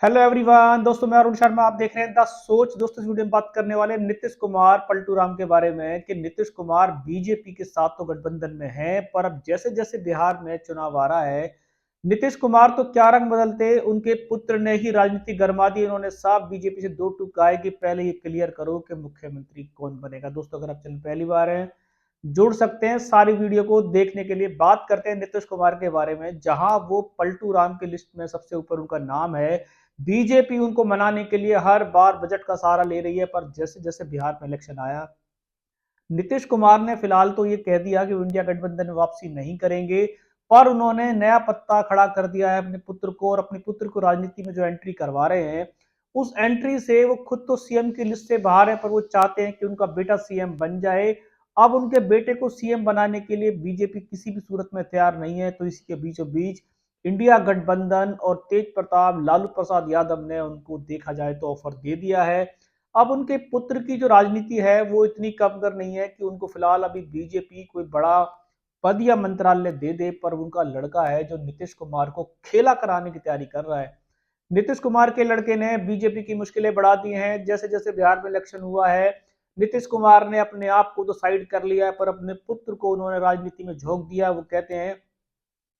Hello everyone दोस्तों, मैं अरुण शर्मा। आप देख रहे हैं द सोच। दोस्तों, इस वीडियो में बात करने वाले हैं नीतीश कुमार पलटू राम के बारे में कि नीतीश कुमार बीजेपी के साथ तो गठबंधन में हैं, पर अब जैसे जैसे बिहार में चुनाव आ रहा है, नीतीश कुमार तो क्या रंग बदलते, उनके पुत्र ने ही राजनीति गरमा दी। उन्होंने साफ बीजेपी से दो टूक कहा है कि पहले ये क्लियर करो कि मुख्यमंत्री कौन बनेगा। दोस्तों, अगर आप चैनल पहली बार हैं, जुड़ सकते हैं सारी वीडियो को देखने के लिए। बात करते हैं नीतीश कुमार के बारे में, जहां वो पलटू राम की लिस्ट में सबसे ऊपर उनका नाम है। बीजेपी उनको मनाने के लिए हर बार बजट का सहारा ले रही है, पर जैसे जैसे बिहार में इलेक्शन आया, नीतीश कुमार ने फिलहाल तो ये कह दिया कि वो इंडिया गठबंधन में वापसी नहीं करेंगे, पर उन्होंने नया पत्ता खड़ा कर दिया है अपने पुत्र को। और अपने पुत्र को राजनीति में जो एंट्री करवा रहे हैं, उस एंट्री से वो खुद तो सीएम की लिस्ट से बाहर है, पर वो चाहते हैं कि उनका बेटा सीएम बन जाए। अब उनके बेटे को सीएम बनाने के लिए बीजेपी किसी भी सूरत में तैयार नहीं है, तो इसी के बीचों बीच इंडिया गठबंधन और तेज प्रताप लालू प्रसाद यादव ने उनको देखा जाए तो ऑफर दे दिया है। अब उनके पुत्र की जो राजनीति है वो इतनी कमतर नहीं है कि उनको फिलहाल अभी बीजेपी कोई बड़ा पद या मंत्रालय दे दे, पर उनका लड़का है जो नीतीश कुमार को खेला कराने की तैयारी कर रहा है। नीतीश कुमार के लड़के ने बीजेपी की मुश्किलें बढ़ा दी हैं। जैसे जैसे बिहार में इलेक्शन हुआ है, नीतीश कुमार ने अपने आप को तो साइड कर लिया है, पर अपने पुत्र को उन्होंने राजनीति में झोंक दिया। वो कहते हैं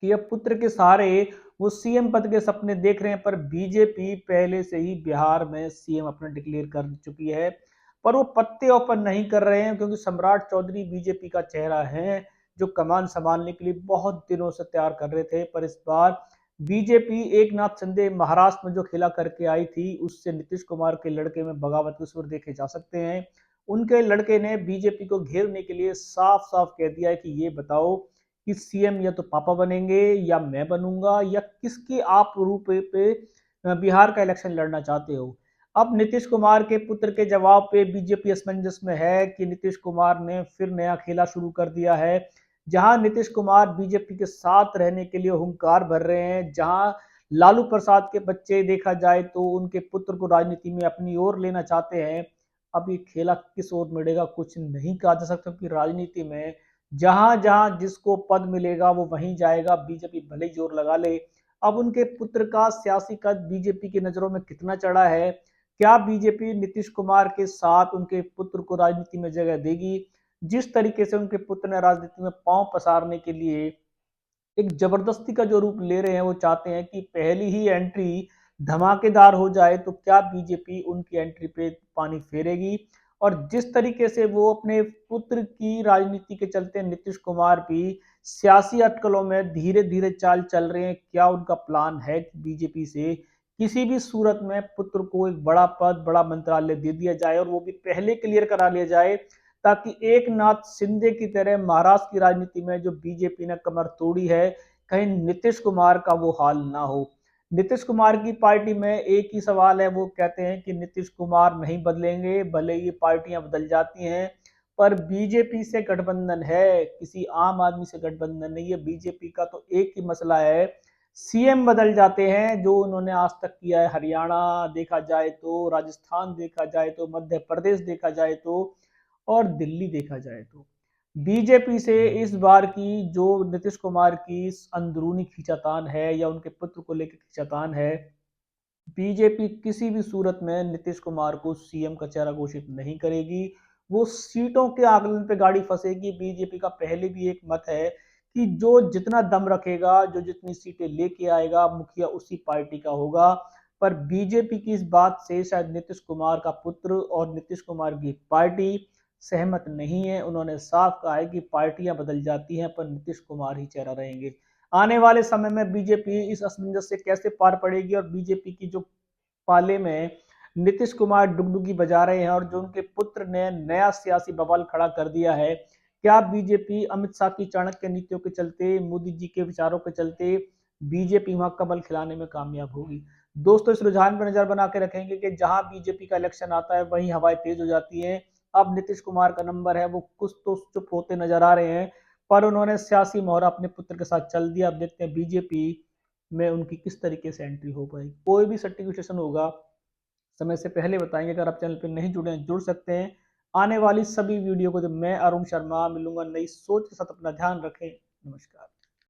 कि अब पुत्र के सहारे वो सीएम पद के सपने देख रहे हैं, पर बीजेपी पहले से ही बिहार में सीएम अपना डिक्लेयर कर चुकी है। पर वो पत्ते ओपन नहीं कर रहे हैं, क्योंकि सम्राट चौधरी बीजेपी का चेहरा है जो कमान संभालने के लिए बहुत दिनों से तैयार कर रहे थे। पर इस बार बीजेपी एक नाथ शिंदे महाराष्ट्र में जो खेला करके आई थी, उससे नीतीश कुमार के लड़के में बगावत के सुर देखे जा सकते हैं। उनके लड़के ने बीजेपी को घेरने के लिए साफ साफ कह दिया है कि ये बताओ कि सीएम या तो पापा बनेंगे या मैं बनूंगा, या किसके आप रूप पे बिहार का इलेक्शन लड़ना चाहते हो। अब नीतीश कुमार के पुत्र के जवाब पे बीजेपी असमंजस में है कि नीतीश कुमार ने फिर नया खेला शुरू कर दिया है। जहां नीतीश कुमार बीजेपी के साथ रहने के लिए हुंकार भर रहे हैं, जहां लालू प्रसाद के बच्चे देखा जाए तो उनके पुत्र को राजनीति में अपनी ओर लेना चाहते हैं। अब ये खेला किस ओर मिलेगा कुछ नहीं कहा जा सकता, क्योंकि राजनीति में जहां जहां जिसको पद मिलेगा वो वहीं जाएगा, बीजेपी भले ही जोर लगा ले। अब उनके पुत्र का सियासी कद बीजेपी की नजरों में कितना चढ़ा है, क्या बीजेपी नीतीश कुमार के साथ उनके पुत्र को राजनीति में जगह देगी? जिस तरीके से उनके पुत्र ने राजनीति में पांव पसारने के लिए एक जबरदस्ती का जो रूप ले रहे हैं, वो चाहते हैं कि पहली ही एंट्री धमाकेदार हो जाए, तो क्या बीजेपी उनकी एंट्री पे पानी फेरेगी? और जिस तरीके से वो अपने पुत्र की राजनीति के चलते नीतीश कुमार भी सियासी अटकलों में धीरे धीरे चाल चल रहे हैं, क्या उनका प्लान है कि बीजेपी से किसी भी सूरत में पुत्र को एक बड़ा पद बड़ा मंत्रालय दे दिया जाए, और वो भी पहले क्लियर करा लिया जाए, ताकि एक नाथ शिंदे की तरह महाराष्ट्र की राजनीति में जो बीजेपी ने कमर तोड़ी है, कहीं नीतीश कुमार का वो हाल ना हो। नीतीश कुमार की पार्टी में एक ही सवाल है, वो कहते हैं कि नीतीश कुमार नहीं बदलेंगे, भले ही पार्टियां बदल जाती हैं, पर बीजेपी से गठबंधन है, किसी आम आदमी से गठबंधन नहीं है। बीजेपी का तो एक ही मसला है, सीएम बदल जाते हैं, जो उन्होंने आज तक किया है। हरियाणा देखा जाए तो, राजस्थान देखा जाए तो, मध्य प्रदेश देखा जाए तो, और दिल्ली देखा जाए तो, बीजेपी से इस बार की जो नीतीश कुमार की अंदरूनी खींचातान है या उनके पुत्र को लेकर खींचातान है, बीजेपी किसी भी सूरत में नीतीश कुमार को सीएम का चेहरा घोषित नहीं करेगी। वो सीटों के आकलन पे गाड़ी फंसेगी। बीजेपी का पहले भी एक मत है कि जो जितना दम रखेगा, जो जितनी सीटें लेके आएगा, मुखिया उसी पार्टी का होगा। पर बीजेपी की इस बात से शायद नीतीश कुमार का पुत्र और नीतीश कुमार की पार्टी सहमत नहीं है। उन्होंने साफ कहा है कि पार्टियां बदल जाती हैं, पर नीतीश कुमार ही चेहरा रहेंगे। आने वाले समय में बीजेपी इस असमंजस से कैसे पार पड़ेगी, और बीजेपी की जो पाले में नीतीश कुमार डुगडुगी बजा रहे हैं और जो उनके पुत्र ने नया सियासी बवाल खड़ा कर दिया है, क्या बीजेपी अमित शाह की चाणक्य नीतियों के चलते, मोदी जी के विचारों के चलते बीजेपी वहां कमल खिलाने में कामयाब होगी? दोस्तों, इस रुझान पर नजर बना के रखेंगे कि जहां बीजेपी का इलेक्शन आता है वहीं हवाएं तेज हो जाती हैं। अब नीतीश कुमार का नंबर है, वो कुछ तो चुप होते नजर आ रहे हैं, पर उन्होंने सियासी मोहरा अपने पुत्र के साथ चल दिया। अब देखते हैं बीजेपी में उनकी किस तरीके से एंट्री हो पाएगी। कोई भी सर्टिफिकेशन होगा, समय से पहले बताएंगे। अगर आप चैनल पर नहीं जुड़े हैं, जुड़ सकते हैं। आने वाली सभी वीडियो को जब मैं अरुण शर्मा मिलूंगा नई सोच के साथ, अपना ध्यान रखें। नमस्कार।